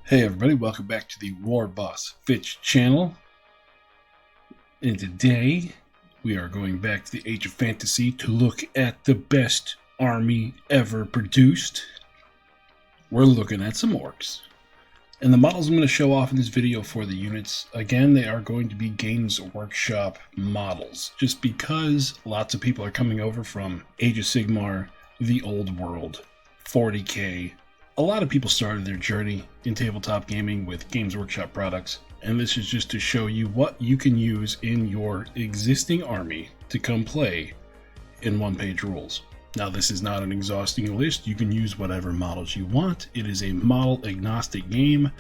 Hey everybody, welcome back to the War Boss Fitch channel. And today we are going back to the Age of Fantasy to look at the best army ever produced. We're looking at some orcs. And the models I'm going to show off in this video for the units, again, they are going to be Games Workshop models. Just because lots of people are coming over from Age of Sigmar, the Old World, 40k. A lot of people started their journey in tabletop gaming with Games Workshop products, and this is just to show you what you can use in your existing army to come play in one-page rules. Now, this is not an exhausting list. You can use whatever models you want. It is a model-agnostic game.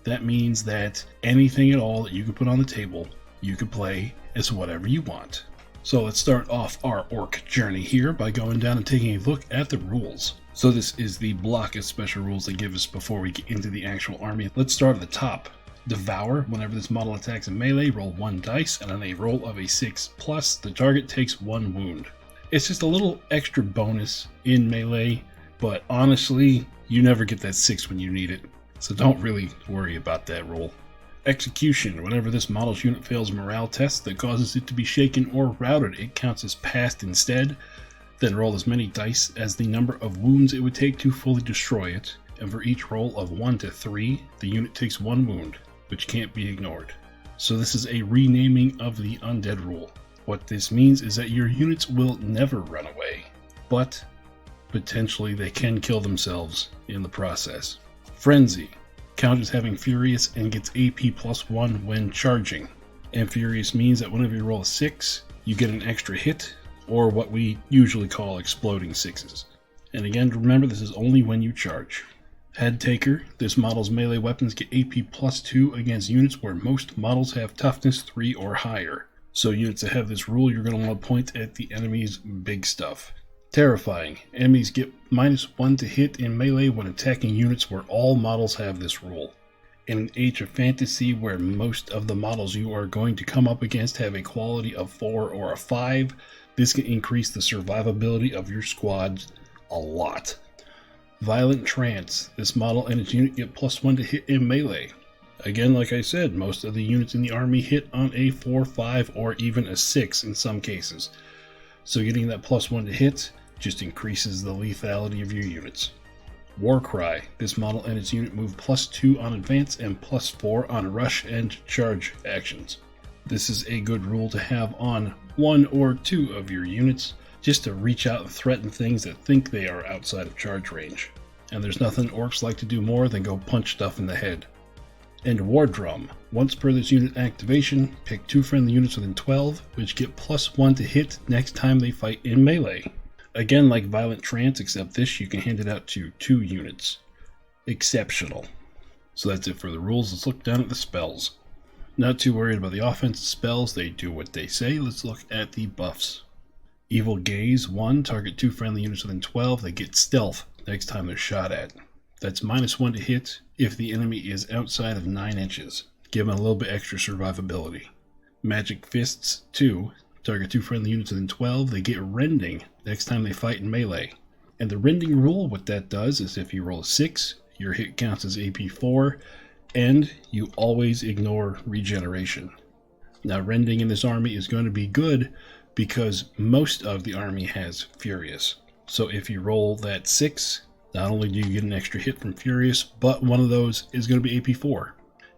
That means that anything at all that you can put on the table, you can play as whatever you want. So let's start off our orc journey here by going down and taking a look at the rules. So this is the block of special rules they give us before we get into the actual army. Let's start at the top. Devour. Whenever this model attacks in melee, roll 1 dice, and on a roll of a 6+, the target takes 1 wound. It's just a little extra bonus in melee, but honestly, you never get that 6 when you need it, so don't really worry about that roll. Execution. Whenever this model's unit fails a morale test that causes it to be shaken or routed, it counts as passed instead. Then roll as many dice as the number of wounds it would take to fully destroy it, and for each roll of 1 to 3, the unit takes 1 wound, which can't be ignored. So this is a renaming of the undead rule. What this means is that your units will never run away, but potentially they can kill themselves in the process. Frenzy. Count as having Furious and gets AP +1 when charging. And Furious means that whenever you roll a 6, you get an extra hit, or what we usually call exploding 6s. And again, remember, this is only when you charge. Head Taker. This model's melee weapons get AP +2 against units where most models have toughness 3 or higher. So units that have this rule, you're going to want to point at the enemy's big stuff. Terrifying. Enemies get -1 to hit in melee when attacking units where all models have this rule. In an Age of Fantasy where most of the models you are going to come up against have a quality of 4 or a 5, this can increase the survivability of your squads a lot. Violent Trance. This model and its unit get +1 to hit in melee. Again, like I said, most of the units in the army hit on a 4, 5, or even a 6 in some cases. So getting that +1 to hit just increases the lethality of your units. Warcry. This model and its unit move +2 on advance and +4 on rush and charge actions. This is a good rule to have on 1 or 2 of your units, just to reach out and threaten things that think they are outside of charge range. And there's nothing orcs like to do more than go punch stuff in the head. And War Drum. Once per this unit activation, pick 2 friendly units within 12, which get +1 to hit next time they fight in melee. Again, like Violent Trance, except this you can hand it out to 2 units. Exceptional. So that's it for the rules. Let's look down at the spells. Not too worried about the offensive spells, they do what they say. Let's look at the buffs. Evil Gaze. 1. Target 2 friendly units within 12. They get stealth next time they're shot at. That's -1 to hit if the enemy is outside of 9 inches. Give them a little bit extra survivability. Magic Fists. 2. Target 2 friendly units within 12. They get Rending next time they fight in melee. And the Rending rule, what that does is if you roll a 6, your hit counts as AP 4, and you always ignore regeneration. Now, Rending in this army is going to be good because most of the army has Furious. So if you roll that 6, not only do you get an extra hit from Furious, but one of those is going to be AP 4.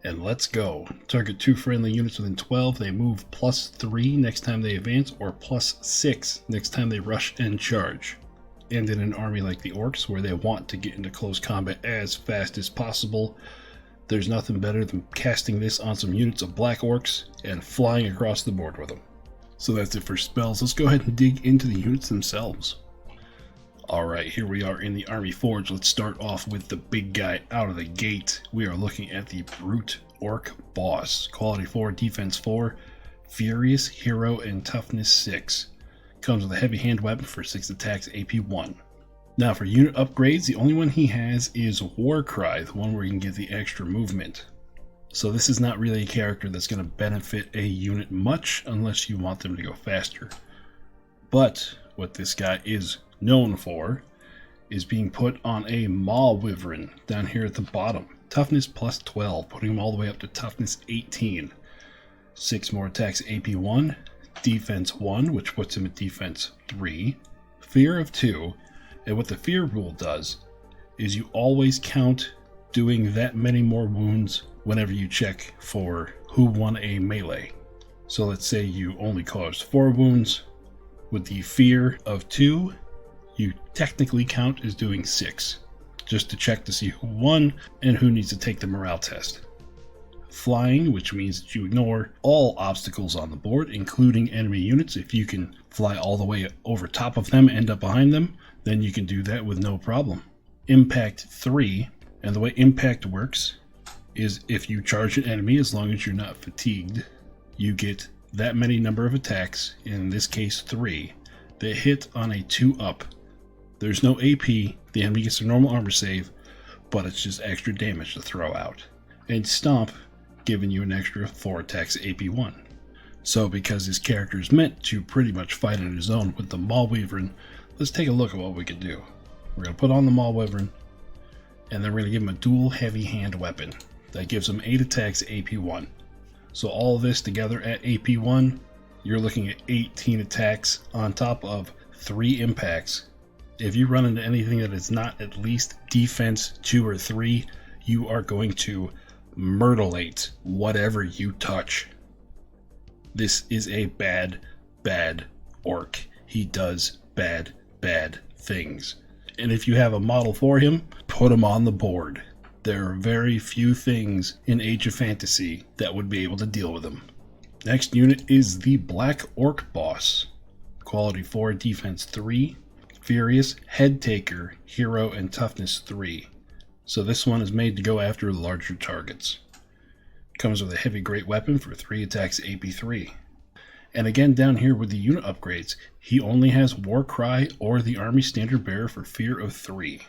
And let's go. Target 2 friendly units within 12. They move +3 next time they advance, or +6 next time they rush and charge. And in an army like the Orcs, where they want to get into close combat as fast as possible, there's nothing better than casting this on some units of Black Orcs and flying across the board with them. So that's it for spells. Let's go ahead and dig into the units themselves. Alright, here we are in the Army Forge. Let's start off with the big guy out of the gate. We are looking at the Brute Orc Boss. Quality 4, Defense 4, Furious, Hero, and Toughness 6. Comes with a heavy hand weapon for 6 attacks, AP 1. Now for unit upgrades, the only one he has is Warcry, the one where you can get the extra movement. So this is not really a character that's going to benefit a unit much unless you want them to go faster. But what this guy is known for is being put on a Maw Wyvern down here at the bottom. toughness plus 12, putting him all the way up to toughness 18. 6 more attacks, AP 1, defense 1, which puts him at defense 3, fear of 2, and what the fear rule does is you always count doing that many more wounds whenever you check for who won a melee. So let's say you only caused 4 wounds. With the fear of 2, you technically count as doing 6, just to check to see who won and who needs to take the morale test. Flying, which means that you ignore all obstacles on the board, including enemy units. If you can fly all the way over top of them, end up behind them, then you can do that with no problem. Impact 3, and the way impact works is if you charge an enemy, as long as you're not fatigued, you get that many number of attacks, in this case 3, that hit on a 2-up. There's no AP, the enemy gets a normal armor save, but it's just extra damage to throw out. And Stomp, giving you an extra 4 attacks AP 1. So because this character is meant to pretty much fight on his own with the Maul Wyvern, let's take a look at what we can do. We're going to put on the Maul Wyvern, and then we're going to give him a dual heavy hand weapon. That gives him 8 attacks AP 1. So all of this together at AP 1, you're looking at 18 attacks on top of 3 impacts. If you run into anything that is not at least defense 2 or 3, you are going to myrtlate whatever you touch. This is a bad orc. He does bad things. And if you have a model for him, put him on the board. There are very few things in Age of Fantasy that would be able to deal with him. Next unit is the Black Orc Boss. Quality 4, defense 3, furious, head taker, hero, and toughness 3. So this one is made to go after larger targets. Comes with a heavy great weapon for 3 attacks AP 3. And again down here with the unit upgrades, he only has War Cry or the Army Standard Bearer for fear of 3.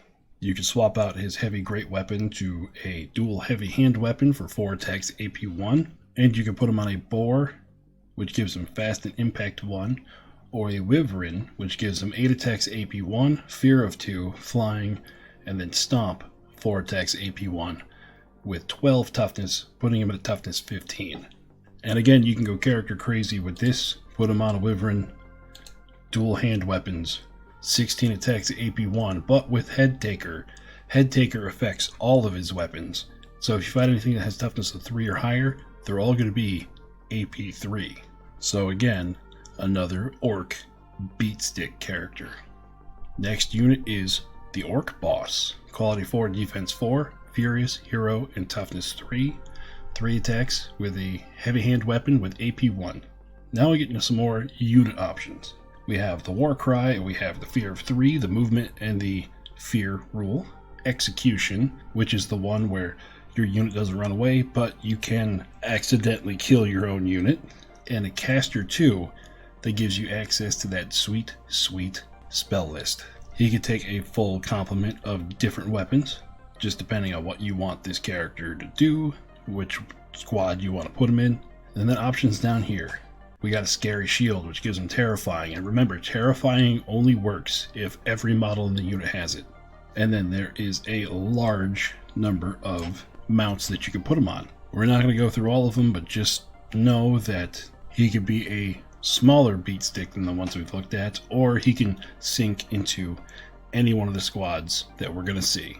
You can swap out his heavy great weapon to a dual heavy hand weapon for 4 attacks AP 1. And you can put him on a Boar, which gives him fast and impact 1, or a Wyvern, which gives him 8 attacks AP 1, fear of 2, flying, and then Stomp, 4 attacks AP 1, with 12 toughness, putting him at a toughness 15. And again, you can go character crazy with this, put him on a Wyvern, dual hand weapons, 16 attacks AP 1, but with Head Taker. Head Taker affects all of his weapons, so if you find anything that has toughness of 3 or higher, they're all going to be AP 3. So again, another Orc beatstick character. Next unit is the Orc Boss. Quality 4, defense 4, furious, hero, and toughness 3. 3 attacks with a heavy hand weapon with AP 1. Now we get into some more unit options. We have the War Cry, we have the fear of 3, the movement, and the fear rule. Execution, which is the one where your unit doesn't run away, but you can accidentally kill your own unit. And a Caster 2 that gives you access to that sweet spell list. He can take a full complement of different weapons, just depending on what you want this character to do, which squad you want to put him in. And then options down here. We got a Scary Shield, which gives him Terrifying. And remember, Terrifying only works if every model in the unit has it. And then there is a large number of mounts that you can put him on. We're not going to go through all of them, but just know that he could be a smaller beatstick than the ones we've looked at, or he can sink into any one of the squads that we're going to see.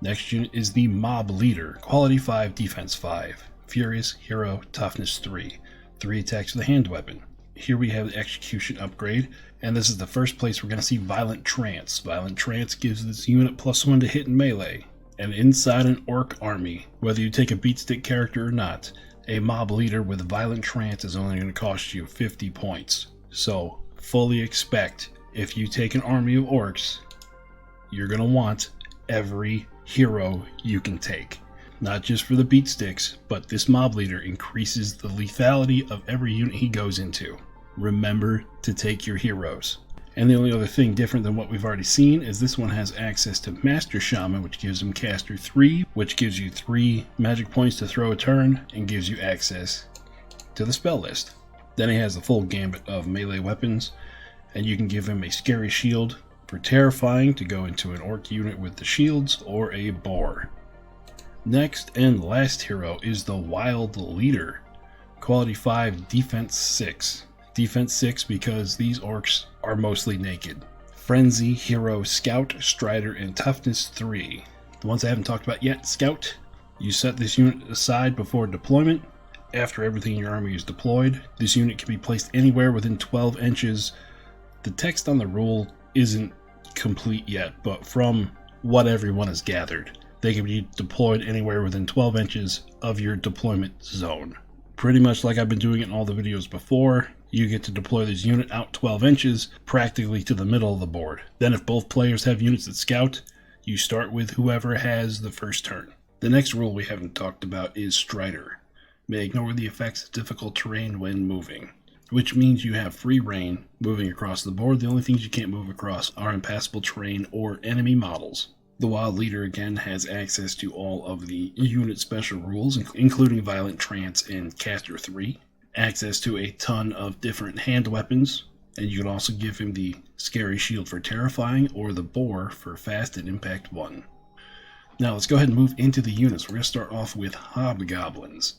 Next unit is the Mob Leader. Quality 5, defense 5, furious, hero, toughness 3. 3 attacks with a hand weapon. Here we have the execution upgrade, and this is the first place we're going to see Violent Trance. Violent Trance gives this unit +1 to hit and melee. And inside an Orc army, whether you take a beatstick character or not, a Mob Leader with Violent Trance is only going to cost you 50 points. So fully expect, if you take an army of Orcs, you're going to want every hero you can take. Not just for the beatsticks, but this Mob Leader increases the lethality of every unit he goes into. Remember to take your heroes. And the only other thing different than what we've already seen is this one has access to Master Shaman, which gives him Caster 3, which gives you 3 magic points to throw a turn, and gives you access to the spell list. Then he has the full gambit of melee weapons, and you can give him a Scary Shield for Terrifying to go into an Orc unit with the shields, or a Boar. Next and last hero is the Wild Leader. Quality 5, Defense 6. Defense 6 because these orcs are mostly naked. Frenzy, Hero, Scout, Strider, and Toughness 3. The ones I haven't talked about yet, Scout. You set this unit aside before deployment. After everything in your army is deployed, this unit can be placed anywhere within 12 inches. The text on the rule isn't complete yet, but from what everyone has gathered, they can be deployed anywhere within 12 inches of your deployment zone. Pretty much like I've been doing it in all the videos before, you get to deploy this unit out 12 inches, practically to the middle of the board. Then if both players have units that scout, you start with whoever has the first turn. The next rule we haven't talked about is Strider. May ignore the effects of difficult terrain when moving, which means you have free reign moving across the board. The only things you can't move across are impassable terrain or enemy models. The Wild Leader again has access to all of the unit special rules, including Violent Trance and Caster 3, access to a ton of different hand weapons, and you can also give him the Scary Shield for Terrifying or the Boar for Fast and Impact 1. Now let's go ahead and move into the units. We're going to start off with Hobgoblins.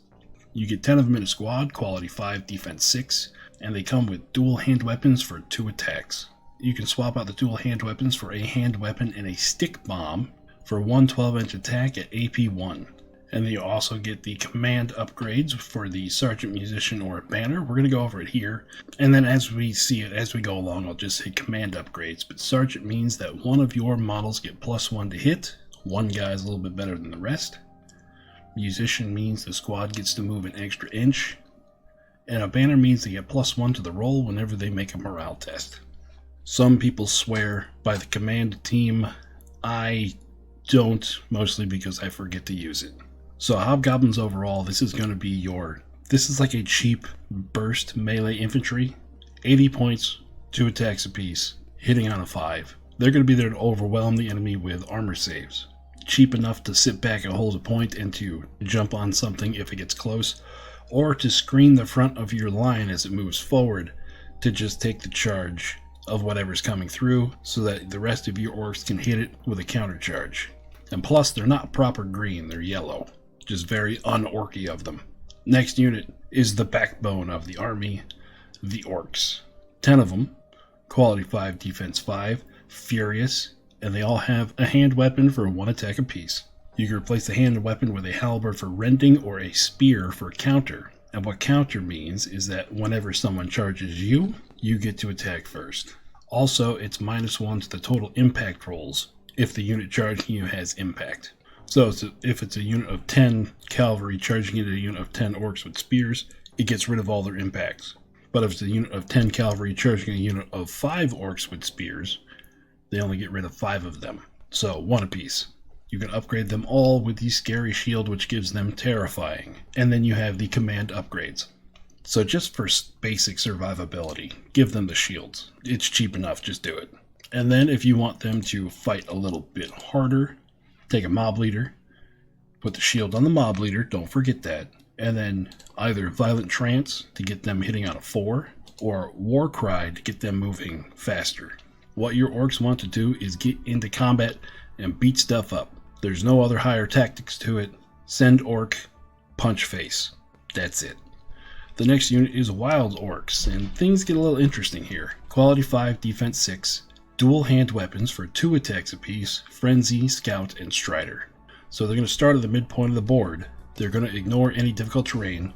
You get 10 of them in a squad, quality 5, defense 6, and they come with dual hand weapons for 2 attacks. You can swap out the dual hand weapons for a hand weapon and a stick bomb for 1 12-inch attack at AP 1. And then you also get the command upgrades for the Sergeant, Musician, or Banner. We're going to go over it here, and then as we see it, as we go along, I'll just say command upgrades. But Sergeant means that one of your models get +1 to hit. One guy is a little bit better than the rest. Musician means the squad gets to move an extra inch. And a Banner means they get +1 to the roll whenever they make a morale test. Some people swear by the command team. I don't, mostly because I forget to use it. So Hobgoblins overall, this is going to be this is like a cheap burst melee infantry. 80 points, 2 attacks apiece, hitting on a 5. They're going to be there to overwhelm the enemy with armor saves. Cheap enough to sit back and hold a point and to jump on something if it gets close, or to screen the front of your line as it moves forward to just take the charge of whatever's coming through so that the rest of your orcs can hit it with a counter charge. And plus, they're not proper green, they're yellow. Just very un-orky of them. Next unit is the backbone of the army, the Orcs. 10 of them, quality 5, defense 5, furious, and they all have a hand weapon for 1 attack apiece. You can replace the hand weapon with a halberd for rending or a spear for counter. And what counter means is that whenever someone charges you, you get to attack first. Also, it's -1 to the total impact rolls if the unit charging you has impact. So if it's a unit of 10 cavalry charging into a unit of 10 orcs with spears, it gets rid of all their impacts. But if it's a unit of 10 cavalry charging a unit of 5 orcs with spears, they only get rid of 5 of them. So 1 apiece. You can upgrade them all with the Scary Shield, which gives them Terrifying. And then you have the command upgrades. So just for basic survivability, give them the shields. It's cheap enough, just do it. And then if you want them to fight a little bit harder, take a mob leader, put the shield on the mob leader, don't forget that, and then either Violent Trance to get them hitting on a 4, or War Cry to get them moving faster. What your orcs want to do is get into combat and beat stuff up. There's no other higher tactics to it. Send orc, punch face. That's it. The next unit is Wild Orcs, and things get a little interesting here. Quality 5, defense 6, dual hand weapons for 2 attacks apiece, Frenzy, Scout, and Strider. So they're going to start at the midpoint of the board. They're going to ignore any difficult terrain,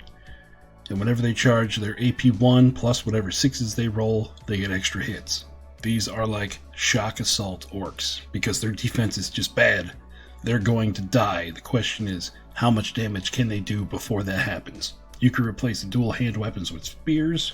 and whenever they charge their AP 1 plus whatever 6s they roll, they get extra hits. These are like shock assault orcs, because their defense is just bad. They're going to die. The question is, how much damage can they do before that happens? You can replace the dual hand weapons with spears,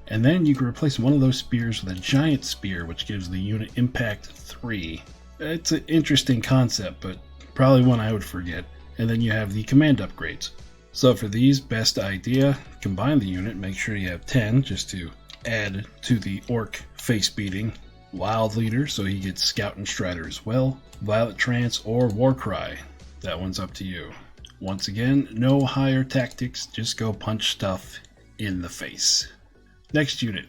and then you can replace one of those spears with a giant spear, which gives the unit impact 3. It's an interesting concept, but probably one I would forget. And then you have the command upgrades. So for these, best idea, combine the unit, make sure you have 10 just to add to the orc face beating. Wild Leader, so he gets Scout and Strider as well. Violent Trance or War Cry, that one's up to you. Once again, no higher tactics, just go punch stuff in the face. Next unit,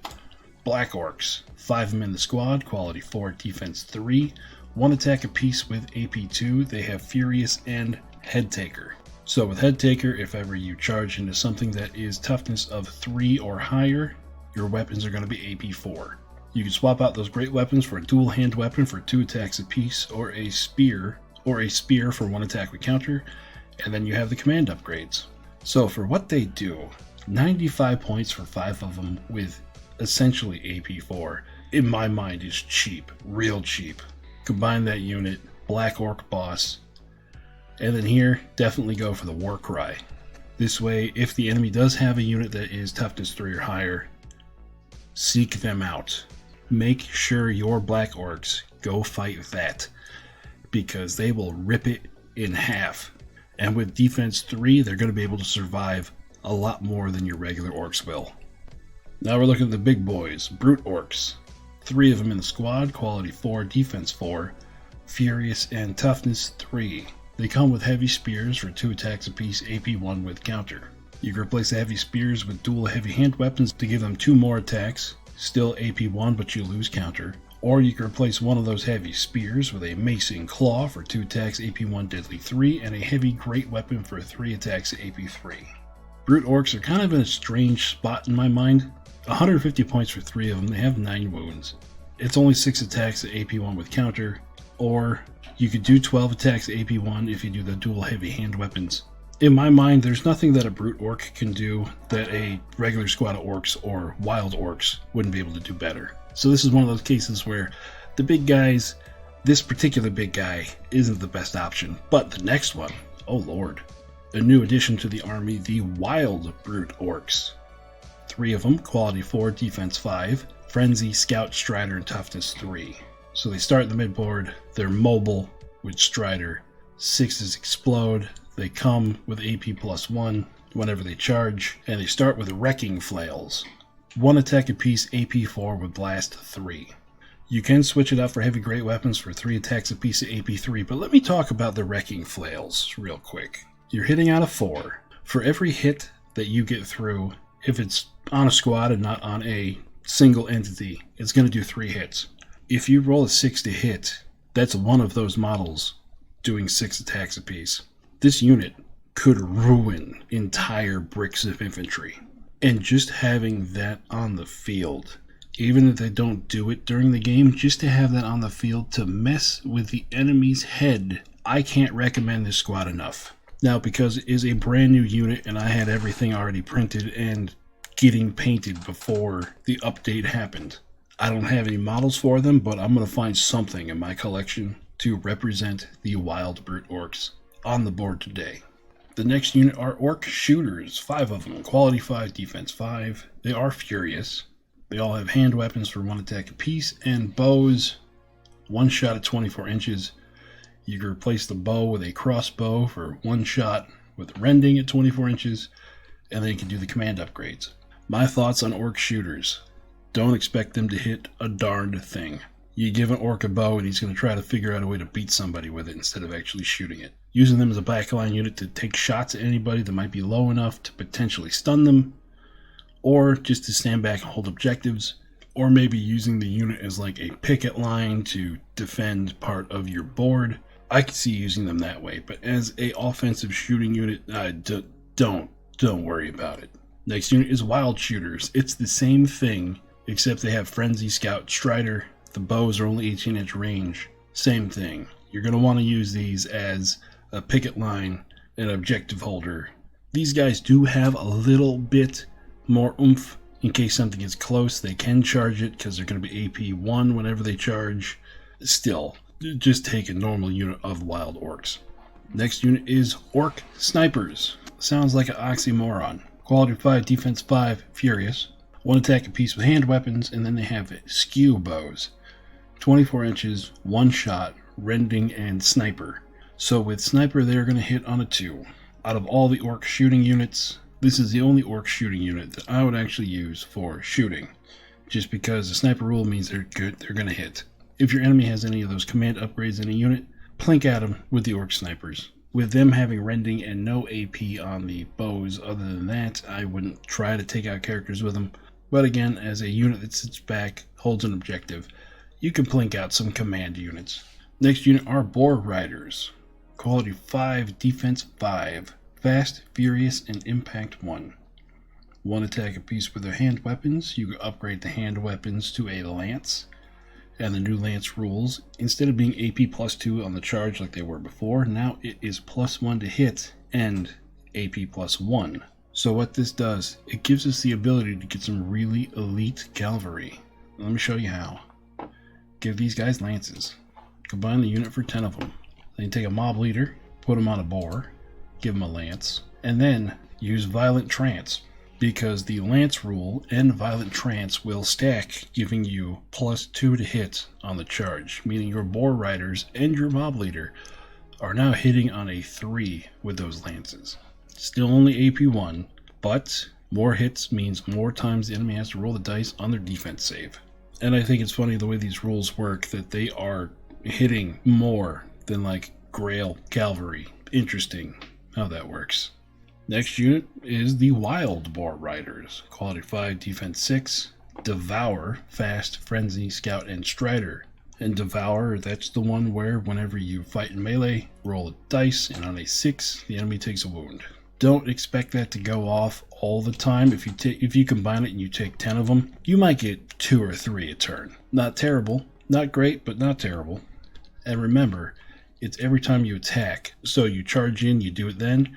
Black Orcs. 5 of them in the squad, quality 4, defense 3, 1 attack apiece with AP 2. They have Furious and Head Taker. So with Head Taker, if ever you charge into something that is toughness of 3 or higher, your weapons are going to be AP 4. You can swap out those great weapons for a dual hand weapon for 2 attacks apiece, or a spear for 1 attack with counter, and then you have the command upgrades. So for what they do, 95 points for 5 of them with essentially AP 4, in my mind is cheap, real cheap. Combine that unit, Black Orc boss, and then here, definitely go for the War Cry. This way, if the enemy does have a unit that is toughness 3 or higher, seek them out. Make sure your Black Orcs go fight that, because they will rip it in half. And with defense 3, they're going to be able to survive a lot more than your regular Orcs will. Now we're looking at the big boys, Brute Orcs. 3 of them in the squad, quality 4, defense 4, furious and toughness 3. They come with heavy spears for 2 attacks apiece, AP 1 with counter. You can replace the heavy spears with dual heavy hand weapons to give them 2 more attacks, still AP 1 but you lose counter. Or you can replace one of those heavy spears with a mace and claw for 2 attacks, AP 1 deadly 3, and a heavy great weapon for 3 attacks, AP 3. Brute Orcs are kind of in a strange spot in my mind. 150 points for 3 of them, they have 9 wounds. It's only 6 attacks at AP 1 with counter, or you could do 12 attacks AP 1 if you do the dual heavy hand weapons. In my mind, there's nothing that a Brute Orc can do that a regular squad of Orcs or Wild Orcs wouldn't be able to do better. So this is one of those cases where the big guys, this particular big guy, isn't the best option. But the next one, oh lord. A new addition to the army, the Wild Brute Orcs. 3 of them, quality 4, defense 5, frenzy, scout, strider, and toughness 3. So they start in the mid-board, they're mobile with Strider, 6s explode, they come with AP +1 whenever they charge, and they start with Wrecking Flails. 1 attack apiece, AP 4 with Blast 3. You can switch it out for heavy great weapons for 3 attacks apiece at AP 3, but let me talk about the Wrecking Flails real quick. You're hitting out of 4. For every hit that you get through, if it's on a squad and not on a single entity, it's going to do 3 hits. If you roll a 6 to hit, that's one of those models doing 6 attacks apiece. This unit could ruin entire bricks of infantry. And just having that on the field, even if they don't do it during the game, just to have that on the field to mess with the enemy's head, I can't recommend this squad enough. Now, because it is a brand new unit and I had everything already printed and getting painted before the update happened, I don't have any models for them, but I'm going to find something in my collection to represent the Wild Brute Orcs on the board today. The next unit are Orc Shooters, 5 of them, quality 5, defense 5. They are furious. They all have hand weapons for 1 attack apiece, and bows, 1 shot at 24 inches. You can replace the bow with a crossbow for 1 shot with rending at 24 inches, and then you can do the command upgrades. My thoughts on Orc Shooters. Don't expect them to hit a darned thing. You give an Orc a bow and he's going to try to figure out a way to beat somebody with it instead of actually shooting it. Using them as a backline unit to take shots at anybody that might be low enough to potentially stun them, or just to stand back and hold objectives, or maybe using the unit as like a picket line to defend part of your board. I could see using them that way, but as a offensive shooting unit, don't worry about it. Next unit is Wild Shooters. It's the same thing, except they have Frenzy, Scout, Strider. The bows are only 18-inch range. Same thing. You're going to want to use these as a picket line and objective holder. These guys do have a little bit more oomph. In case something is close, they can charge it because they're going to be AP 1 whenever they charge. Still, just take a normal unit of Wild Orcs. Next unit is Orc Snipers. Sounds like an oxymoron. Quality 5, defense 5, furious. 1 attack apiece with hand weapons, and then they have skew bows. 24 inches, 1 shot, rending, and sniper. So with sniper, they're going to hit on a 2. Out of all the Orc shooting units, this is the only Orc shooting unit that I would actually use for shooting. Just because the sniper rule means they're good, they're going to hit. If your enemy has any of those command upgrades in a unit, plink at them with the Orc snipers. With them having rending and no AP on the bows other than that, I wouldn't try to take out characters with them. But again, as a unit that sits back, holds an objective, you can plink out some command units. Next unit are Boar Riders. Quality 5, Defense 5. Fast, Furious, and Impact 1. One attack apiece with their hand weapons. You can upgrade the hand weapons to a lance. And the new lance rules, instead of being AP plus 2 on the charge like they were before, now it is plus 1 to hit and AP plus 1. So what this does, it gives us the ability to get some really elite cavalry. Let me show you how. Give these guys lances. Combine the unit for 10 of them. Then take a mob leader, put him on a boar, give him a lance, and then use Violent Trance. Because the lance rule and Violent Trance will stack, giving you plus 2 to hit on the charge, meaning your boar riders and your mob leader are now hitting on a 3 with those lances. Still only AP 1, but more hits means more times the enemy has to roll the dice on their defense save. And I think it's funny the way these rules work, that they are hitting more than like Grail Cavalry. Interesting how that works. Next unit is the Wild Boar Riders. Quality 5, Defense 6. Devour, Fast, Frenzy, Scout, and Strider. And Devour, that's the one where whenever you fight in melee, roll a dice, and on a 6, the enemy takes a wound. Don't expect that to go off all the time. If you combine it and you take 10 of them, you might get 2 or 3 a turn. Not terrible. Not great, but not terrible. And remember, it's every time you attack. So you charge in, you do it then.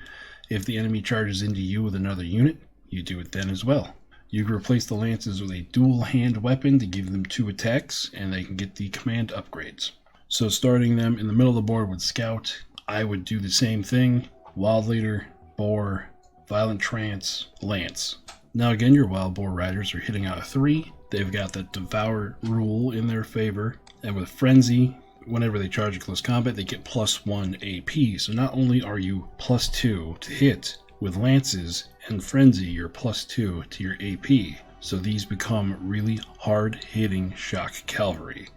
If the enemy charges into you with another unit, you do it then as well. You can replace the lances with a dual hand weapon to give them 2 attacks, and they can get the command upgrades. So starting them in the middle of the board with Scout, I would do the same thing. Wild Leader, Boar, Violent Trance, Lance. Now again, your Wild Boar Riders are hitting out a 3. They've got the Devour rule in their favor, and with Frenzy, whenever they charge in close combat, they get plus 1 AP. So not only are you plus 2 to hit, with Lances and Frenzy, you're plus 2 to your AP. So these become really hard-hitting shock cavalry.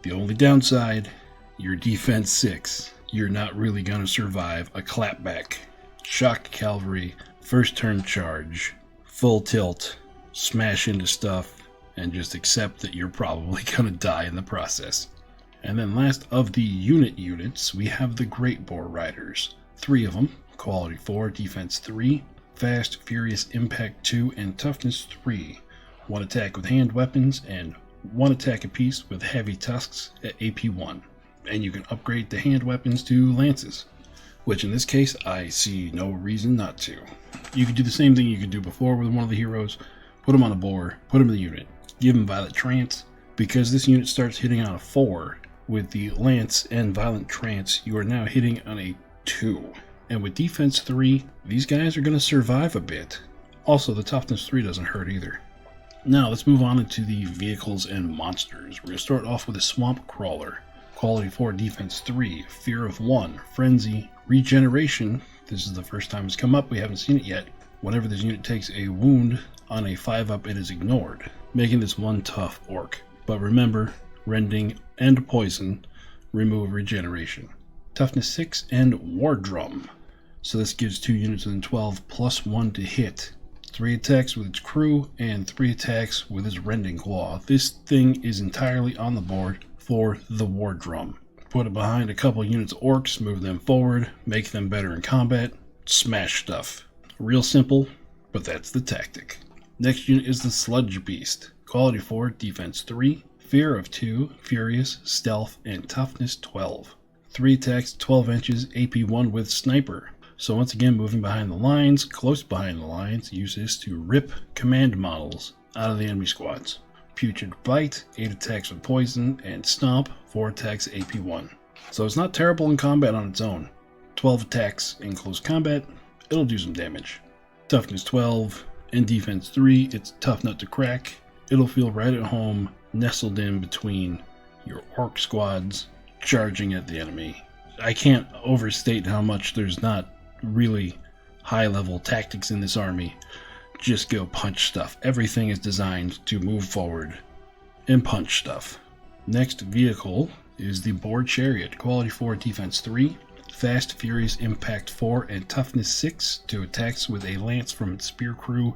The only downside, your defense 6. You're not really going to survive a clapback. Shock cavalry, first turn charge, full tilt, smash into stuff, and just accept that you're probably going to die in the process. And then last of the units, we have the Great Boar Riders. 3 of them, Quality 4, Defense 3, Fast, Furious, Impact 2, and Toughness 3. 1 attack with hand weapons, and 1 attack apiece with heavy tusks at AP 1. And you can upgrade the hand weapons to lances, which in this case, I see no reason not to. You can do the same thing you could do before with one of the heroes, put them on a boar, put them in the unit, give them Violent Trance. Because this unit starts hitting on a 4, with the Lance and Violent Trance, you are now hitting on a 2. And with Defense 3, these guys are going to survive a bit. Also, the Toughness 3 doesn't hurt either. Now, let's move on into the vehicles and monsters. We're going to start off with a Swamp Crawler. Quality 4, Defense 3, Fear of 1, Frenzy, Regeneration. This is the first time it's come up, we haven't seen it yet. Whenever this unit takes a wound on a 5-up, it is ignored, making this one tough orc. But remember, Rending and Poison remove regeneration. Toughness 6 and War Drum. So this gives 2 units within 12 plus 1 to hit. 3 attacks with its crew and 3 attacks with its Rending Claw. This thing is entirely on the board for the War Drum. Put it behind a couple units of orcs, move them forward, make them better in combat, smash stuff. Real simple, but that's the tactic. Next unit is the Sludge Beast. Quality 4, Defense 3, Fear of 2, Furious, Stealth, and Toughness 12. 3 attacks, 12 inches, AP 1 with Sniper. So once again, moving behind the lines, close behind the lines, use this to rip command models out of the enemy squads. Putrid Bite, 8 attacks with Poison, and Stomp, 4 attacks AP 1. So it's not terrible in combat on its own. 12 attacks in close combat, it'll do some damage. Toughness 12, and Defense 3, it's tough nut to crack. It'll feel right at home, nestled in between your orc squads, charging at the enemy. I can't overstate how much there's not really high-level tactics in this army. Just go punch stuff. Everything is designed to move forward and punch stuff. Next vehicle is the Boar Chariot. Quality 4, Defense 3, Fast, Furious, Impact 4, and Toughness 6. 2 attacks with a lance from its spear crew,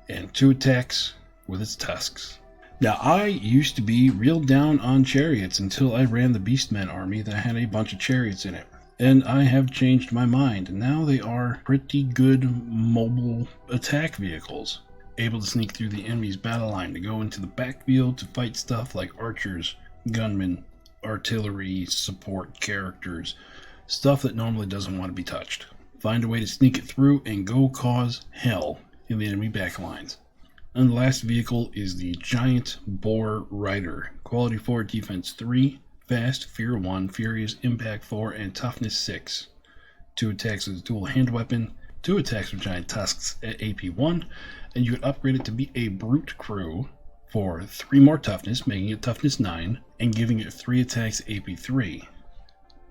and 2 attacks with its tusks. Now, I used to be real down on chariots until I ran the Beastmen army that had a bunch of chariots in it. and I have changed my mind. Now they are pretty good mobile attack vehicles, able to sneak through the enemy's battle line, to go into the backfield to fight stuff like archers, gunmen, artillery, support characters, stuff that normally doesn't want to be touched. Find a way to sneak it through and go cause hell in the enemy backlines. And the last vehicle is the Giant Boar Rider. Quality 4, Defense 3, Fast, Fear 1, Furious, Impact 4, and Toughness 6. 2 attacks with a dual hand weapon, 2 attacks with giant tusks at AP 1, and you can upgrade it to be a Brute Crew for 3 more toughness, making it Toughness 9, and giving it 3 attacks AP 3.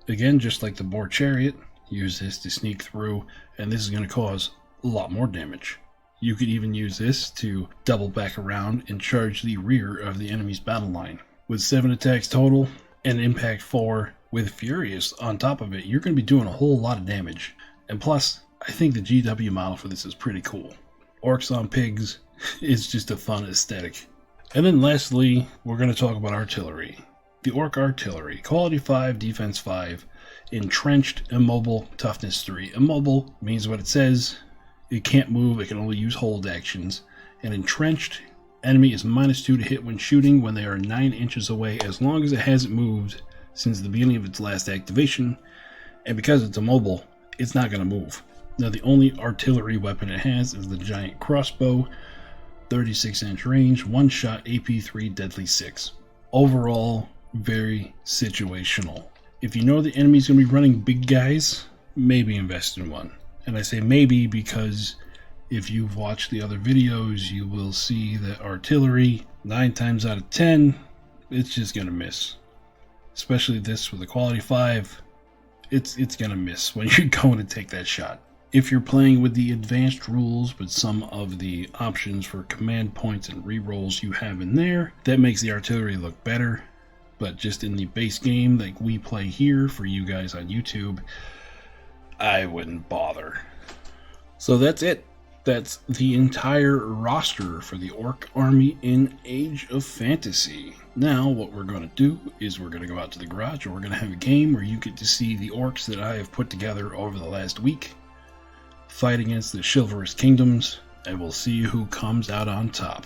Again, just like the Boar Chariot, use this to sneak through, and this is going to cause a lot more damage. You could even use this to double back around and charge the rear of the enemy's battle line. With 7 attacks total and Impact 4 with Furious on top of it, you're going to be doing a whole lot of damage. And plus, I think the GW model for this is pretty cool. Orcs on pigs is just a fun aesthetic. And then lastly, we're going to talk about artillery. The Orc Artillery, Quality 5, Defense 5, Entrenched, Immobile, Toughness 3. Immobile means what it says. It can't move, it can only use hold actions. And Entrenched, enemy is -2 to hit when shooting when they are 9 inches away, as long as it hasn't moved since the beginning of its last activation. And because it's immobile, it's not going to move. Now the only artillery weapon it has is the giant crossbow, 36-inch range, 1 shot, AP 3, Deadly 6. Overall, very situational. If you know the enemy's going to be running big guys, maybe invest in one. And I say maybe because if you've watched the other videos, you will see that artillery, 9 times out of 10, it's just going to miss. Especially this with a quality 5, it's going to miss when you're going to take that shot. If you're playing with the advanced rules with some of the options for command points and rerolls you have in there, that makes the artillery look better. But just in the base game like we play here for you guys on YouTube, I wouldn't bother. So that's it. That's the entire roster for the Orc army in Age of Fantasy. Now what we're going to do is we're going to go out to the garage and we're going to have a game where you get to see the orcs that I have put together over the last week fight against the chivalrous kingdoms, and we'll see who comes out on top.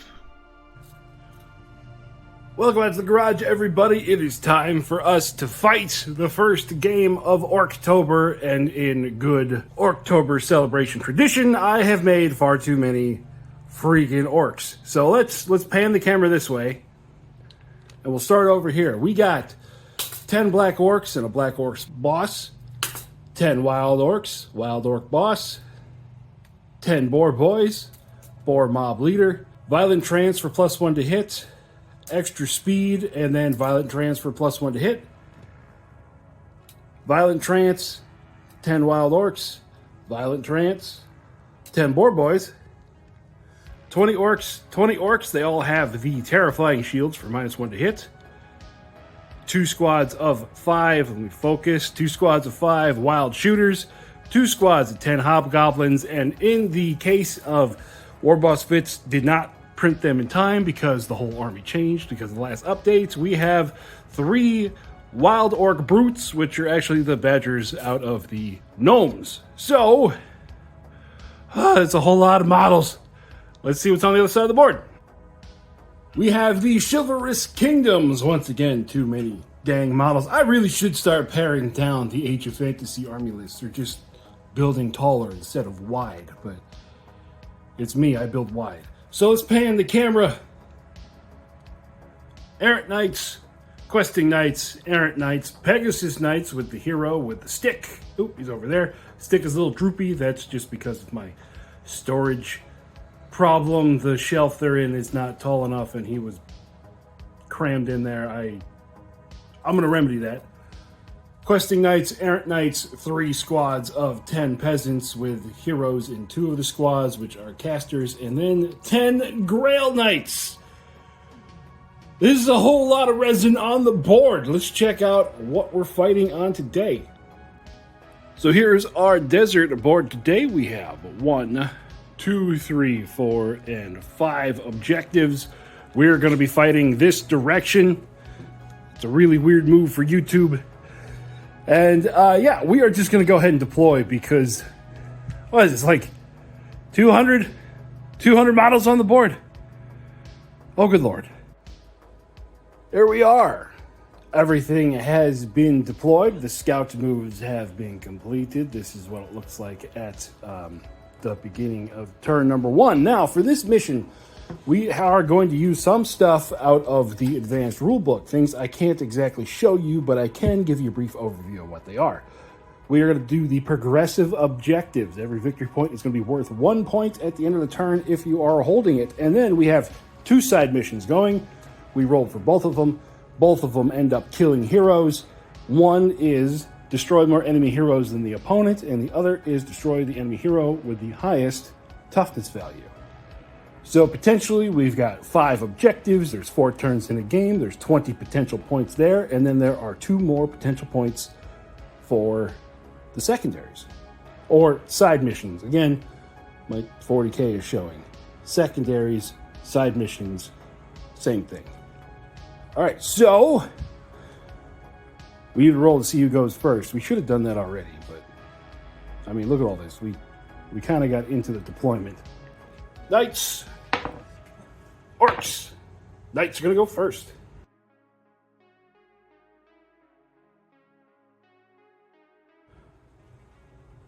Welcome out to the garage, everybody. It is time for us to fight the first game of Orctober, and in good Orctober celebration tradition, I have made far too many freaking orcs. So let's pan the camera this way, and we'll start over here. We got 10 black orcs and a black orcs boss, 10 wild orcs, wild orc boss, 10 boar boys, boar mob leader, violent trance for +1 to hit, extra speed, and then violent trance for +1 to hit. Violent trance, 10 wild orcs, violent trance, 10 boar boys, 20 orcs. They all have the terrifying shields for -1 to hit. 2 squads of 5, let me focus, 2 squads of 5 wild shooters, 2 squads of 10 hobgoblins, and in the case of Warboss Fitz, did not print them in time because the whole army changed because of the last updates. We have 3 wild orc brutes, which are actually the badgers out of the gnomes. So, it's a whole lot of models. Let's see what's on the other side of the board. We have the chivalrous kingdoms. Once again, too many dang models. I really should start paring down the Age of Fantasy army lists, or just building taller instead of wide, but it's me, I build wide. So let's pan the camera. Errant Knights, Questing Knights, Errant Knights, Pegasus Knights with the hero with the stick. Oop, he's over there. Stick is a little droopy. That's just because of my storage problem. The shelf they're in is not tall enough and he was crammed in there. I'm going to remedy that. Questing Knights, Errant Knights, 3 squads of 10 peasants with heroes in 2 of the squads, which are casters, and then 10 Grail Knights. This is a whole lot of resin on the board. Let's check out what we're fighting on today. So here's our desert board today. We have 1, 2, 3, 4, and 5 objectives. We're going to be fighting this direction. It's a really weird move for YouTube. And yeah, we are just going to go ahead and deploy because, what is this, like 200 models on the board? Oh, good Lord. There we are. Everything has been deployed. The scout moves have been completed. This is what it looks like at the beginning of turn number 1. Now, for this mission, we are going to use some stuff out of the advanced rulebook. Things I can't exactly show you, but I can give you a brief overview of what they are. We are going to do the progressive objectives. Every victory point is going to be worth 1 point at the end of the turn if you are holding it. And then we have 2 side missions going. We rolled for both of them. Both of them end up killing heroes. One is destroy more enemy heroes than the opponent, and the other is destroy the enemy hero with the highest toughness value. So potentially we've got 5 objectives. There's 4 turns in a game. There's 20 potential points there, and then there are 2 more potential points for the secondaries or side missions. Again, my 40K is showing secondaries, side missions, same thing. All right, so we need to roll to see who goes first. We should have done that already, but I mean, look at all this. We kind of got into the deployment. Knights, Orcs. Knights are going to go first.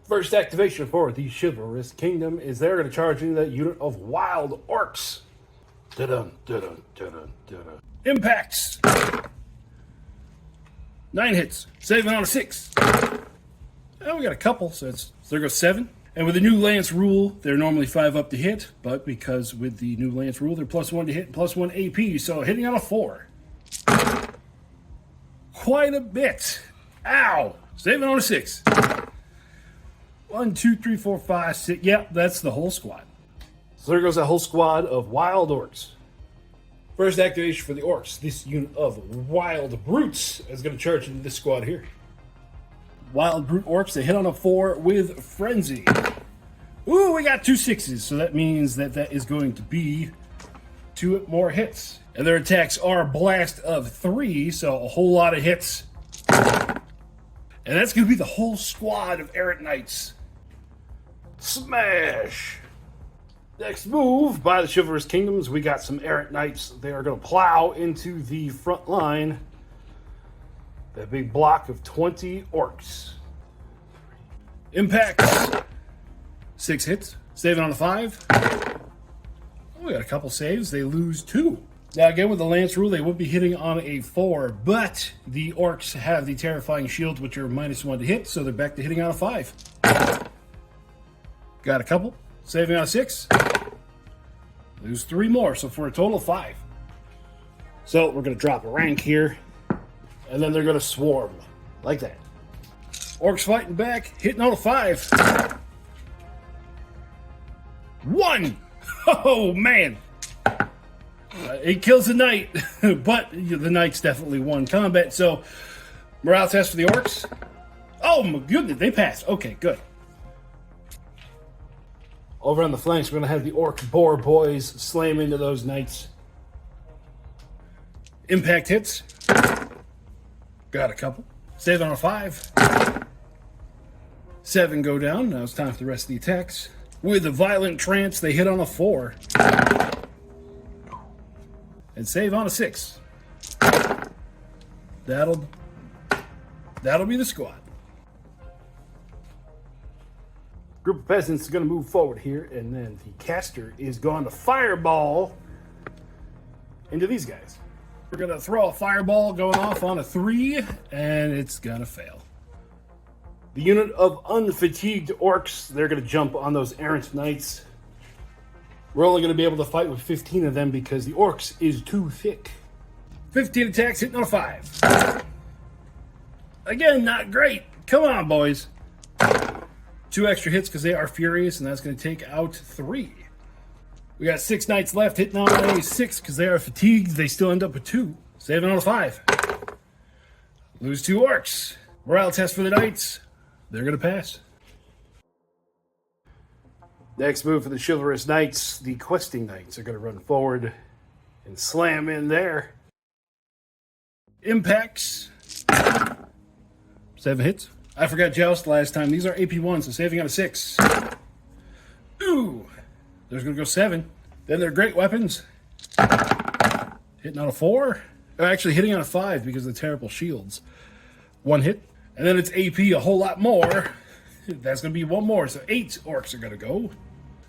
First activation for the Chivalrous Kingdom is they're going to charge into that unit of Wild Orcs. Da-dun, da-dun, da-dun, da-dun. Impacts. 9 hits. Saving on a 6. Oh, we got a couple, so there goes 7. And with the new Lance rule, they're normally 5 up to hit, but because with the new Lance rule, they're +1 to hit and +1 AP, so hitting on a 4. Quite a bit. Ow! Saving on a 6. 1, 2, 3, 4, 5, 6. Yep, that's the whole squad. So there goes that whole squad of Wild Orcs. First activation for the Orcs. This unit of Wild Brutes is going to charge into this squad here. Wild Brute Orcs, they hit on a 4 with Frenzy. Ooh, we got 2 6s, so that means that is going to be 2 more hits. And their attacks are Blast of 3, so a whole lot of hits. And that's going to be the whole squad of Errant Knights. Smash! Next move by the Chivalrous Kingdoms, we got some Errant Knights. They are going to plow into the front line. That big block of 20 Orcs. Impacts. 6 hits. Saving on a 5. Oh, we got a couple saves. They lose 2. Now again, with the Lance rule, they would be hitting on a 4, but the Orcs have the Terrifying Shield, which are -1 to hit, so they're back to hitting on a 5. Got a couple. Saving on a 6. Lose 3 more, so for a total of 5. So we're going to drop a rank here, and then they're going to swarm like that. Orcs fighting back, hitting on a 5. 1! Oh, man! It kills the Knight, but the Knight's definitely won combat, so morale test for the Orcs. Oh, my goodness, they passed. Okay, good. Over on the flanks, we're going to have the Orc Boar Boys slam into those Knights. Impact hits. Got a couple. Save on a 5. 7 go down. Now it's time for the rest of the attacks. With a Violent Trance, they hit on a 4. And save on a 6. That'll be the squad. Group of peasants is going to move forward here, and then the caster is going to fireball into these guys. We're going to throw a fireball going off on a 3, and it's going to fail. The unit of unfatigued Orcs, they're going to jump on those Errant Knights. We're only going to be able to fight with 15 of them because the Orcs is too thick. 15 attacks, hitting on a 5. Again, not great. Come on, boys. 2 extra hits because they are furious, and that's going to take out 3. We got 6 Knights left, hitting on a 6 because they are fatigued. They still end up with 2. Saving on a 5. Lose 2 Orcs. Morale test for the Knights. They're going to pass. Next move for the Chivalrous Knights. The Questing Knights are going to run forward and slam in there. Impacts. 7 hits. I forgot Joust last time. These are AP1, so saving on a 6. Ooh. There's going to go 7. Then they're great weapons. Hitting on a 4. Actually hitting on a 5 because of the terrible shields. 1 hit. And then it's AP a whole lot more. That's going to be 1 more. So 8 orcs are going to go.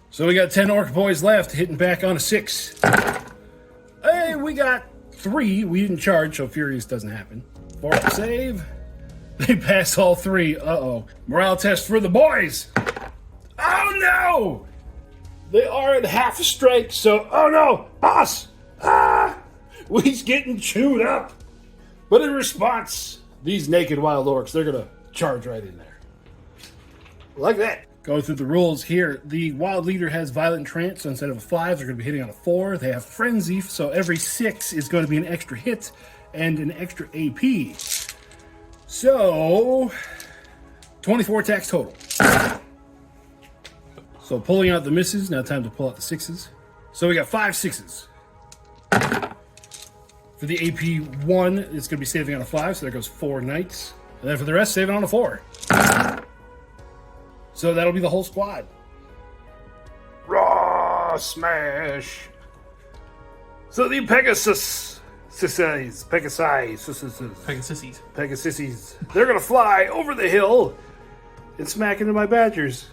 So we got 10 orc boys left, hitting back on a 6. Hey, we got 3. We didn't charge, so Furious doesn't happen. 4 up save. They pass all 3. Uh-oh. Morale test for the boys. Oh, no! They are at half a strike, so... Oh, no! Boss! Ah! He's getting chewed up. But in response, these naked wild orcs, they're going to charge right in there. Like that. Going through the rules here, the wild leader has violent trance, so instead of a 5, they're going to be hitting on a 4. They have frenzy, so every 6 is going to be an extra hit and an extra AP. So, 24 attacks total. So pulling out the misses, now time to pull out the 6s. So we got 5 6s. For the AP 1, it's going to be saving on a 5, so there goes 4 knights. And then for the rest, saving on a 4. So that'll be the whole squad. Raw smash. So the Pegasus. Pegasuses. They're going to fly over the hill and smack into my badgers.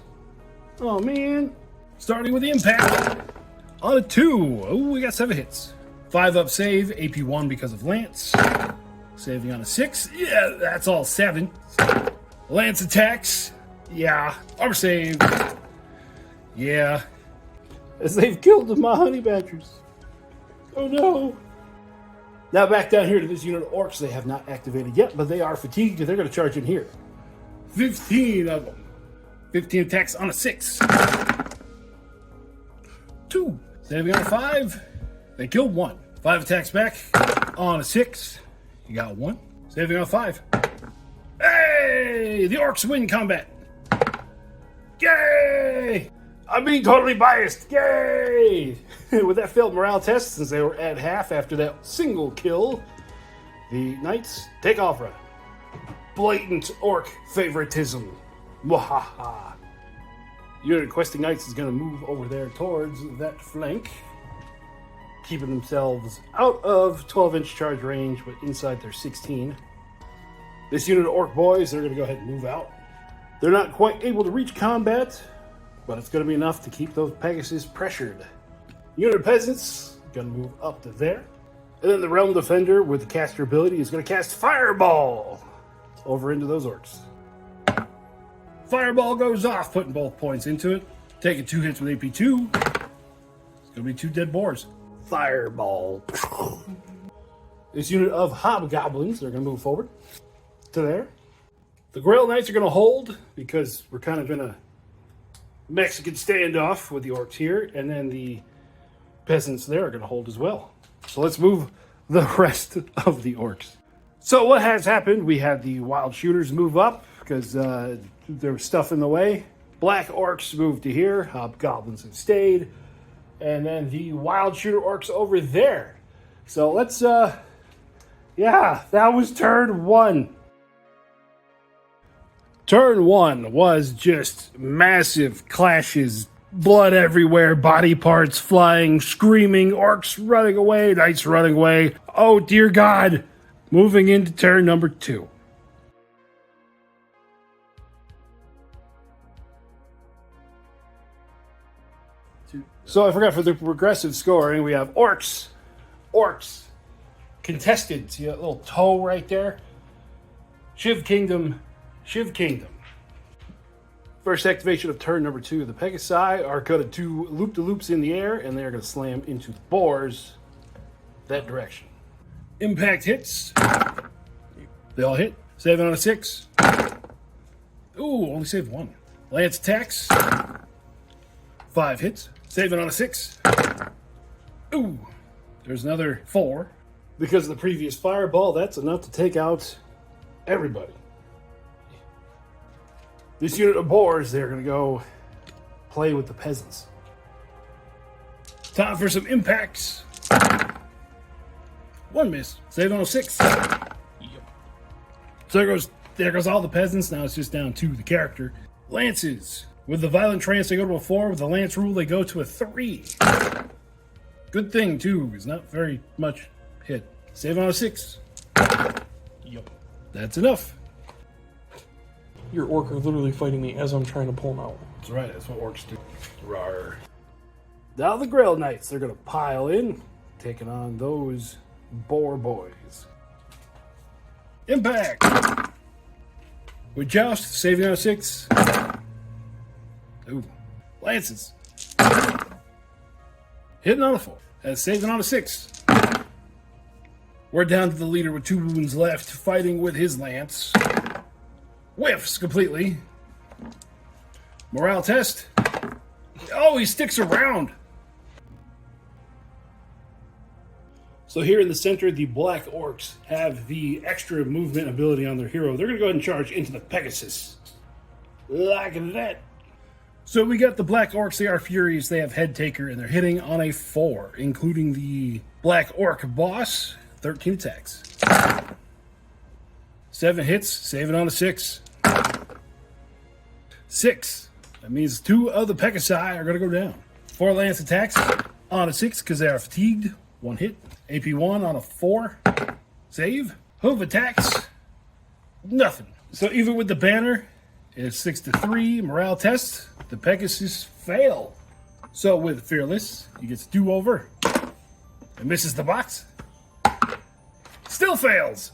Oh, man. Starting with the impact. On a 2. Oh, we got 7 hits. 5 up save. AP 1 because of Lance. Saving on a 6. Yeah, that's all 7. Lance attacks. Yeah. Armor save. Yeah. As they've killed my honey badgers. Oh, no. Now back down here to this unit of orcs they have not activated yet, but they are fatigued and they're going to charge in here. 15 of them. 15 attacks on a 6. 2. Saving on a 5. They killed 1. 5 attacks back on a 6. You got 1. Saving on a 5. Hey! The orcs win combat. Yay! I'm being totally biased. Yay! With that failed morale test, since they were at half after that single kill, the knights take off run. Blatant orc favoritism. Mwahaha. Unit requesting knights is going to move over there towards that flank, keeping themselves out of 12-inch charge range, but inside their 16. This unit of orc boys, they're going to go ahead and move out. They're not quite able to reach combat, but it's going to be enough to keep those Pegasus pressured. Unit of peasants, going to move up to there. And then the Realm Defender with the caster ability is going to cast Fireball over into those orcs. Fireball goes off, putting both points into it. Taking 2 hits with AP2. It's going to be 2 dead boars. Fireball. This unit of hobgoblins, they're going to move forward to there. The Grail Knights are going to hold because we're kind of in a Mexican standoff with the orcs here, and then the peasants there are going to hold as well. So let's move the rest of the orcs. So what has happened, we had the wild shooters move up because there was stuff in the way. Black orcs moved to here, hobgoblins have stayed, and then the wild shooter orcs over there. So let's, yeah, that was turn 1. Turn 1 was just massive clashes, blood everywhere, body parts flying, screaming, orcs running away, knights running away. Oh dear God! Moving into turn number 2. So I forgot for the progressive scoring, we have orcs, contested. See that little toe right there? Shiv Kingdom. First activation of turn number 2. The Pegasi are going to do loop-de-loops in the air, and they're going to slam into the boars that direction. Impact hits. They all hit. Saving on a 6. Ooh, only saved 1. Lance attacks. 5 hits. Saving on a 6. Ooh, there's another 4. Because of the previous fireball, that's enough to take out everybody. This unit of boars, they're going to go play with the peasants. Time for some impacts. 1 miss. Save on a 6. Yep. So there goes There goes all the peasants. Now it's just down to the character. Lances. With the violent trance, they go to a 4. With the lance rule, they go to a 3. Good thing, too, is not very much hit. Save on a 6. Yup. That's enough. Your orc are literally fighting me as I'm trying to pull them out. That's right, that's what orcs do. Rawr. Now the Grail Knights, they're going to pile in, taking on those boar boys. Impact! With Joust, saving on a 6. Ooh. Lances. Hitting on a 4. That's saving on a 6. We're down to the leader with 2 wounds left, fighting with his lance. Whiffs completely. Morale test. Oh, he sticks around. So here in the center, the Black Orcs have the extra movement ability on their hero. They're going to go ahead and charge into the Pegasus. Like that. So we got the Black Orcs. They are Furies. They have Head Taker, and they're hitting on a 4, including the Black Orc boss. 13 attacks. 7 hits, saving on a 6. 6. That means 2 of the Pegasi are going to go down. 4 lance attacks on a 6 because they are fatigued. 1 hit. AP 1 on a 4. Save. Hoof attacks. Nothing. So even with the banner, it's 6-3. Morale test. The Pegasus fail. So with Fearless, he gets do-over. And misses the box. Still fails.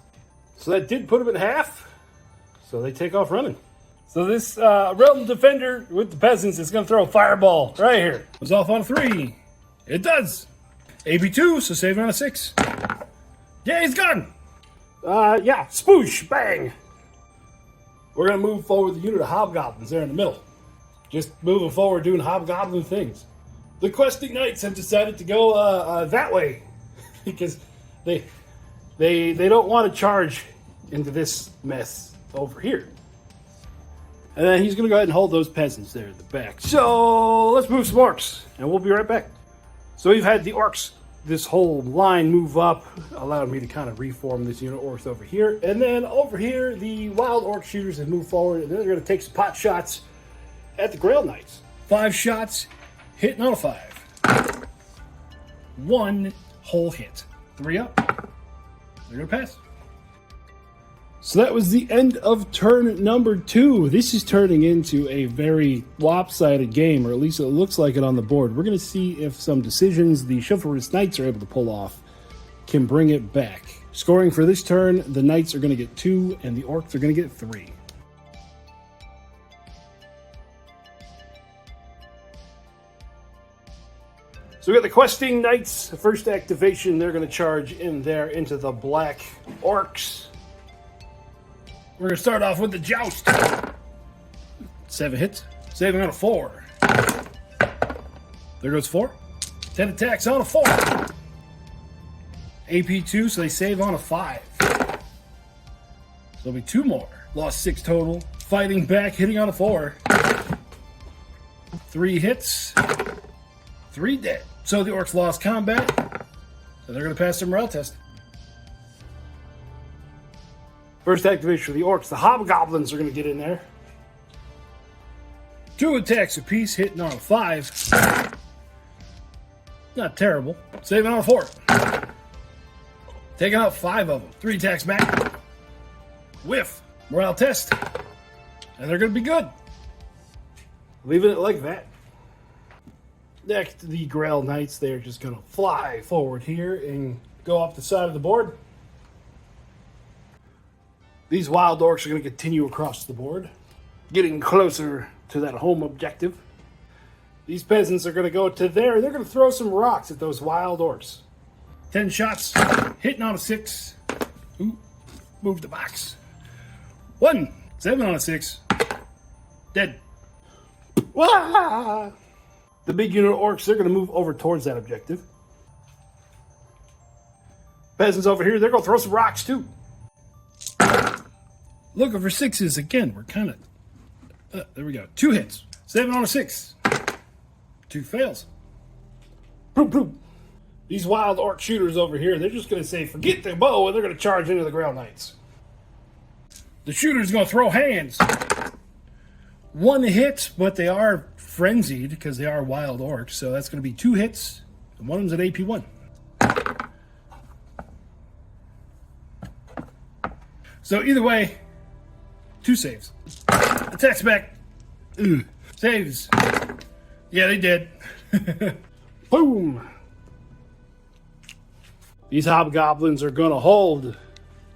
So that did put him in half. So they take off running. So this Realm Defender with the peasants is going to throw a fireball right here. Goes off on a 3. It does. AB2, so saving on a 6. Yeah, he's gone. Yeah, spoosh, bang. We're going to move forward the unit of hobgoblins there in the middle. Just moving forward, doing hobgoblin things. The questing knights have decided to go that way because they don't want to charge into this mess over here. And then he's going to go ahead and hold those peasants there at the back. So let's move some orcs, and we'll be right back. So we've had the orcs, this whole line move up, allowed me to kind of reform this unit of orcs over here. And then over here, the wild orc shooters have moved forward, and then they're going to take some pot shots at the Grail Knights. 5 shots, hitting on a 5. 1 whole hit. 3 up. They're going to pass. So that was the end of turn number 2. This is turning into a very lopsided game, or at least it looks like it on the board. We're going to see if some decisions the Chivalrous Knights are able to pull off can bring it back. Scoring for this turn, the Knights are going to get 2, and the Orcs are going to get 3. So we got the Questing Knights. First activation, they're going to charge in there into the Black Orcs. We're going to start off with the Joust. 7 hits. Saving on a 4. There goes 4. 10 attacks on a 4. AP 2, so they save on a 5. So there'll be 2 more. Lost 6 total. Fighting back, hitting on a 4. 3 hits. 3 dead. So the Orcs lost combat. So they're going to pass the morale test. First activation for the Orcs. The Hobgoblins are going to get in there. 2 attacks apiece, hitting on a 5. Not terrible. Saving on a 4. Taking out 5 of them. 3 attacks back. Whiff. Morale test. And they're going to be good. Leaving it like that. Next, the Grail Knights. They're just going to fly forward here and go up the side of the board. These wild orcs are going to continue across the board, getting closer to that home objective. These peasants are going to go to there. They're going to throw some rocks at those wild orcs. 10 shots, hitting on a 6. Ooh, move the box. 1, 7 on a 6. Dead. Wah! The big unit of orcs, they're going to move over towards that objective. Peasants over here, they're going to throw some rocks too. Looking for 6s again. We're kind of... there we go. 2 hits. 7 on a 6. 2 fails. Boom, boom. These wild orc shooters over here, they're just going to say, forget the bow, and they're going to charge into the Grail Knights. The shooter's going to throw hands. One hit, but they are frenzied because they are wild orcs. So that's going to be 2 hits. And one of them's at AP1. So either way, 2 saves. Attacks back. Ooh. Saves. Yeah, they did. Boom. These hobgoblins are going to hold.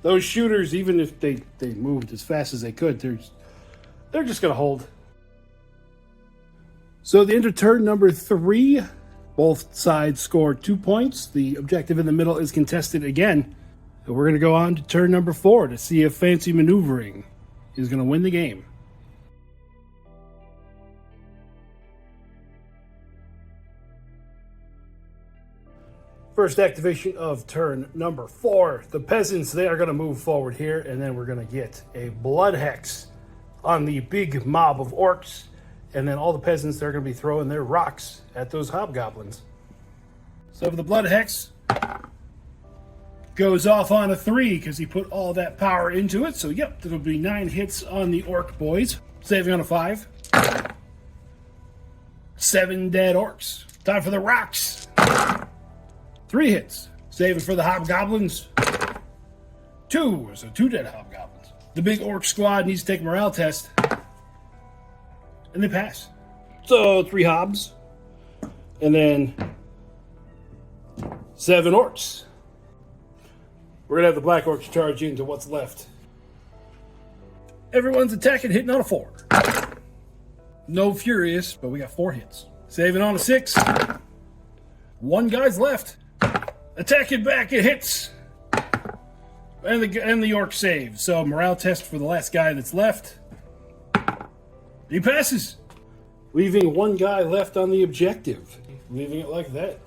Those shooters, even if they moved as fast as they could, they're just going to hold. So the end of turn number 3, both sides score 2 points. The objective in the middle is contested again. So we're going to go on to turn number 4 to see if fancy maneuvering is going to win the game. First activation of turn number 4. The peasants, they are going to move forward here, and then we're going to get a blood hex on the big mob of orcs, and then all the peasants, they're going to be throwing their rocks at those hobgoblins. So the blood hex goes off on a 3 because he put all that power into it. So yep, there'll be 9 hits on the orc boys. Saving on a 5. 7 dead orcs. Time for the rocks. 3 hits. Saving for the hobgoblins. 2, so 2 dead hobgoblins. The big orc squad needs to take a morale test. And they pass. So 3 hobs. And then 7 orcs. We're going to have the black orcs charge into what's left. Everyone's attacking, hitting on a 4. No furious, but we got 4 hits. Saving on a 6. 1 guy's left. Attacking back, it hits. And the orc saves. So morale test for the last guy that's left. He passes. Leaving 1 guy left on the objective. Leaving it like that.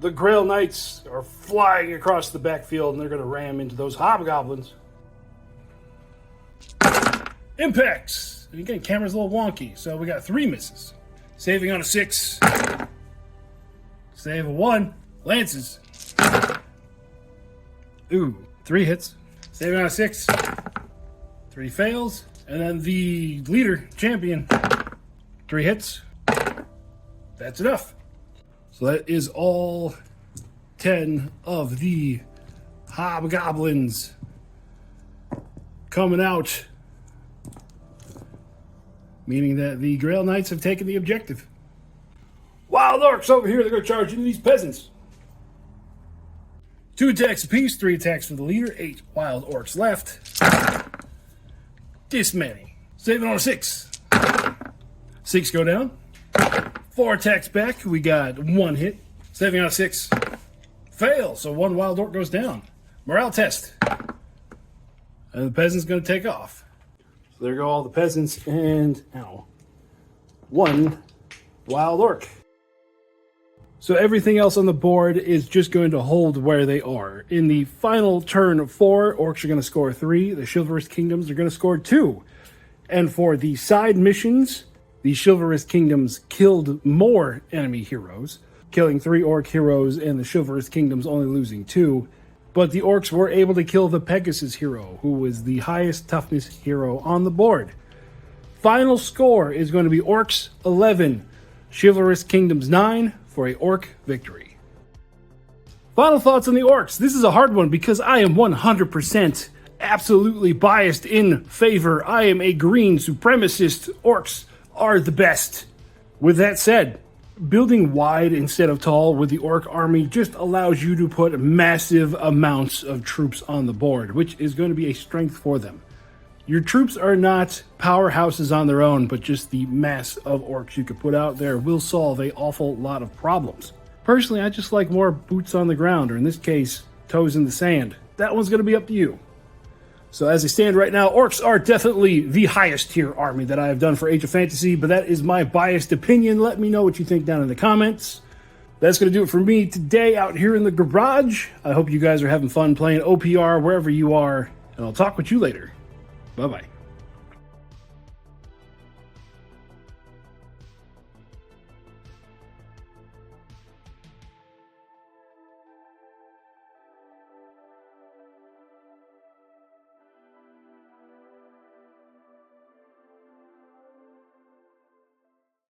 The Grail Knights are flying across the backfield, and they're going to ram into those hobgoblins. Impacts. And again, camera's a little wonky, so we got 3 misses. Saving on a 6. Save a 1. Lances. Ooh, 3 hits. Saving on a 6. 3 fails. And then the leader, champion, 3 hits. That's enough. So that is all 10 of the hobgoblins coming out. Meaning that the Grail Knights have taken the objective. Wild Orcs over here, they're going to charge into these peasants. 2 attacks apiece, 3 attacks for the leader, 8 Wild Orcs left. Dismantling. Saving on a 6. 6 go down. 4 attacks back, we got 1 hit. Saving on a 6. Fail, so 1 Wild Orc goes down. Morale test. And the peasant's going to take off. So there go all the peasants and, 1 Wild Orc. So everything else on the board is just going to hold where they are. In the final turn of 4, orcs are going to score 3. The chivalrous kingdoms are going to score 2. And for the side missions, the chivalrous kingdoms killed more enemy heroes, killing 3 orc heroes and the chivalrous kingdoms only losing 2. But the orcs were able to kill the Pegasus hero, who was the highest toughness hero on the board. Final score is going to be orcs 11, chivalrous kingdoms 9, for a orc victory. Final thoughts on the orcs. This is a hard one because I am 100% absolutely biased in favor. I am a green supremacist. Orcs are the best. With that said, building wide instead of tall with the orc army just allows you to put massive amounts of troops on the board, which is going to be a strength for them. Your troops are not powerhouses on their own, but just the mass of orcs you could put out there will solve an awful lot of problems. Personally, I just like more boots on the ground, or in this case, toes in the sand. That one's going to be up to you. So as I stand right now, orcs are definitely the highest tier army that I have done for Age of Fantasy, but that is my biased opinion. Let me know what you think down in the comments. That's going to do it for me today out here in the garage. I hope you guys are having fun playing OPR wherever you are, and I'll talk with you later. Bye-bye.